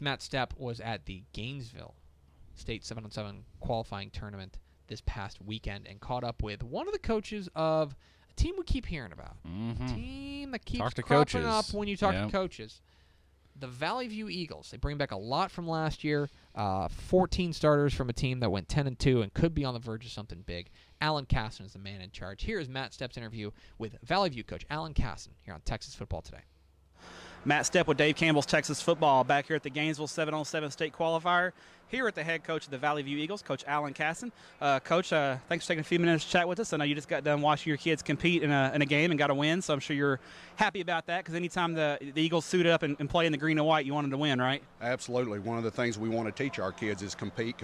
Matt Stepp was at the Gainesville State 7-on-7 qualifying tournament this past weekend and caught up with one of the coaches of a team we keep hearing about. A team that keeps cropping up when you talk to coaches. The Valley View Eagles. They bring back a lot from last year. 14 starters from a team that went 10-2 and could be on the verge of something big. Alan Kassen is the man in charge. Here is Matt Stepp's interview with Valley View coach Alan Kassen here on Texas Football Today. Matt Stepp with Dave Campbell's Texas Football back here at the Gainesville 7-on-7 state qualifier. Here at the head coach of the Valley View Eagles, Coach Alan Kassen. Coach, thanks for taking a few minutes to chat with us. I know you just got done watching your kids compete in a game and got a win, so I'm sure you're happy about that because anytime the Eagles suit up and play in the green and white, you want them to win, right? Absolutely. One of the things we want to teach our kids is compete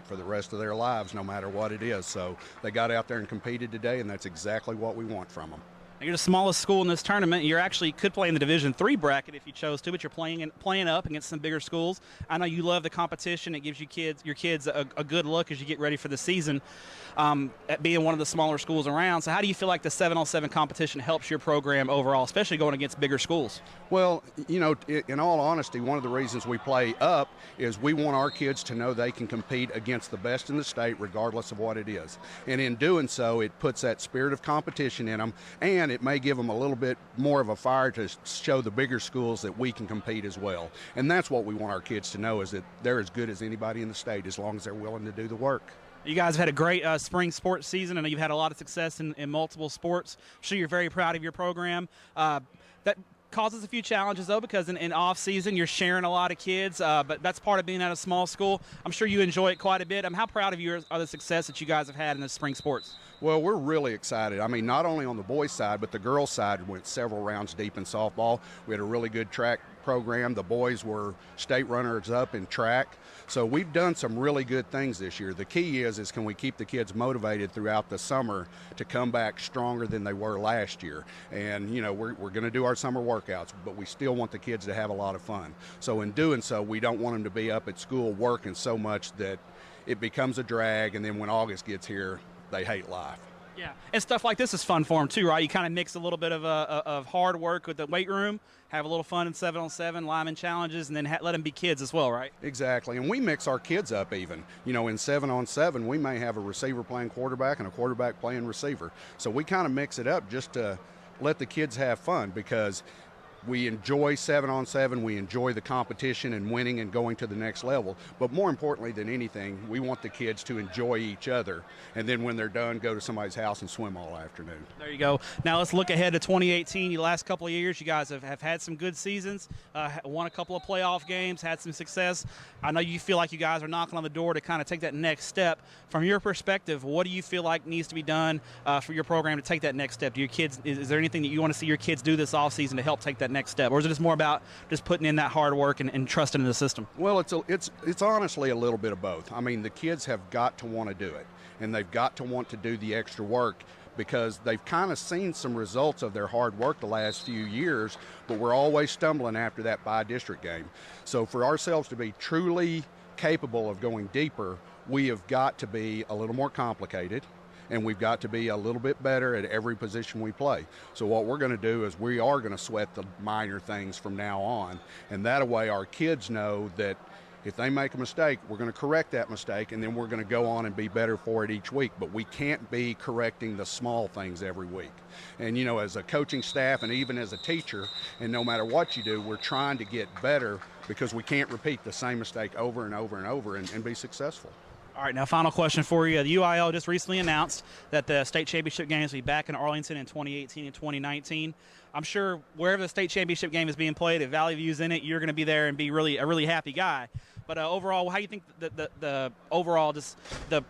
for the rest of their lives, no matter what it is. So they got out there and competed today, and that's exactly what we want from them. You're the smallest school in this tournament. You actually could play in the Division III bracket if you chose to, but you're playing up against some bigger schools. I know you love the competition. It gives your kids a good look as you get ready for the season at being one of the smaller schools around. So how do you feel like the 7-on-7 competition helps your program overall, especially going against bigger schools? Well, you know, in all honesty, one of the reasons we play up is we want our kids to know they can compete against the best in the state regardless of what it is. And in doing so, it puts that spirit of competition in them, and it may give them a little bit more of a fire to show the bigger schools that we can compete as well. And that's what we want our kids to know, is that they're as good as anybody in the state as long as they're willing to do the work. You guys have had a great spring sports season. I know you've had a lot of success in multiple sports. I'm sure you're very proud of your program. That causes a few challenges, though, because in off-season you're sharing a lot of kids, but that's part of being at a small school. I'm sure you enjoy it quite a bit. How proud of you are the success that you guys have had in the spring sports? Well, we're really excited. I mean, not only on the boys' side, but the girls' side went several rounds deep in softball. We had a really good track program. The boys were state runners-up in track. So we've done some really good things this year. The key is can we keep the kids motivated throughout the summer to come back stronger than they were last year. And, you know, we're going to do our summer workouts, but we still want the kids to have a lot of fun. So in doing so, we don't want them to be up at school working so much that it becomes a drag, and then when August gets here, they hate life. Yeah, and stuff like this is fun for them too, right? You kind of mix a little bit of hard work with the weight room, have a little fun in 7-on-7, lineman challenges, and then let them be kids as well, right? Exactly, and we mix our kids up even. You know, in 7-on-7, we may have a receiver playing quarterback and a quarterback playing receiver. So we kind of mix it up just to let the kids have fun, because we enjoy 7-on-7, we enjoy the competition and winning and going to the next level. But more importantly than anything, we want the kids to enjoy each other. And then when they're done, go to somebody's house and swim all afternoon. There you go. Now let's look ahead to 2018. The last couple of years, you guys have had some good seasons, won a couple of playoff games, had some success. I know you feel like you guys are knocking on the door to kind of take that next step. From your perspective, what do you feel like needs to be done for your program to take that next step? Do your kids, is there anything that you want to see your kids do this offseason to help take that next step, or is it just more about just putting in that hard work and trusting in the system? Well, it's honestly a little bit of both. I mean, the kids have got to want to do it, and they've got to want to do the extra work, because they've kind of seen some results of their hard work the last few years, but we're always stumbling after that by-district game. So for ourselves to be truly capable of going deeper, we have got to be a little more complicated, and we've got to be a little bit better at every position we play. So what we're going to do is we are going to sweat the minor things from now on, and that way our kids know that if they make a mistake, we're going to correct that mistake, and then we're going to go on and be better for it each week. But we can't be correcting the small things every week. And, you know, as a coaching staff and even as a teacher, and no matter what you do, we're trying to get better, because we can't repeat the same mistake over and over and over and be successful. All right, now final question for you. The UIL just recently announced that the state championship games will be back in Arlington in 2018 and 2019. I'm sure wherever the state championship game is being played, if Valley View's in it, you're going to be there and be a really happy guy. But overall, how do you think the overall just the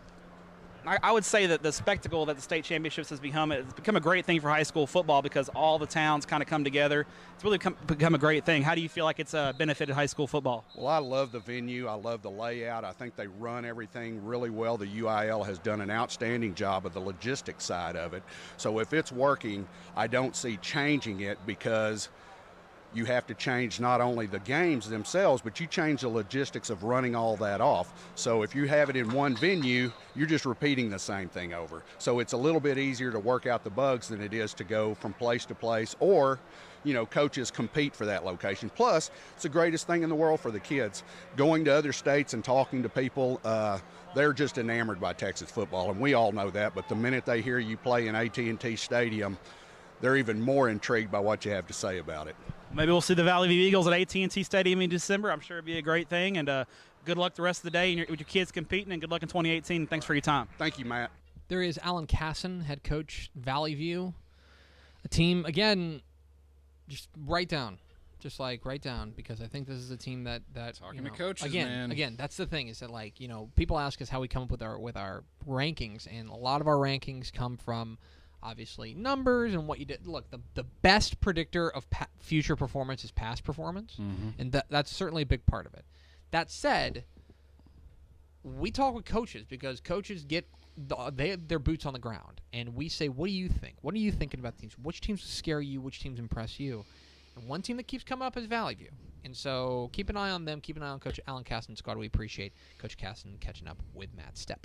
I would say that the spectacle that the state championships has become, it's become a great thing for high school football, because all the towns kind of come together. It's really become a great thing. How do you feel like it's benefited high school football? Well, I love the venue. I love the layout. I think they run everything really well. The UIL has done an outstanding job of the logistics side of it. So if it's working, I don't see changing it, because you have to change not only the games themselves, but you change the logistics of running all that off. So if you have it in one venue, you're just repeating the same thing over. So it's a little bit easier to work out the bugs than it is to go from place to place, or coaches compete for that location. Plus, it's the greatest thing in the world for the kids. Going to other states and talking to people, they're just enamored by Texas football, and we all know that. But the minute they hear you play in AT&T Stadium, they're even more intrigued by what you have to say about it. Maybe we'll see the Valley View Eagles at AT&T Stadium in December. I'm sure it'd be a great thing, and good luck the rest of the day with your kids competing, and good luck in 2018. Thanks for your time. Thank you, Matt. There is Alan Kassen, head coach, Valley View. A team, again, just write down, because I think this is a team that talking to coaches, again, that's the thing, is that people ask us how we come up with our rankings, and a lot of our rankings come from obviously numbers and what you did. Look, the best predictor of future performance is past performance, and that's certainly a big part of it. That said, we talk with coaches because coaches get they have their boots on the ground, and we say, what do you think? What are you thinking about teams? Which teams scare you? Which teams impress you? And one team that keeps coming up is Valley View. And so keep an eye on them. Keep an eye on Coach Alan Kassen and squad. We appreciate Coach Kassen catching up with Matt Stepp.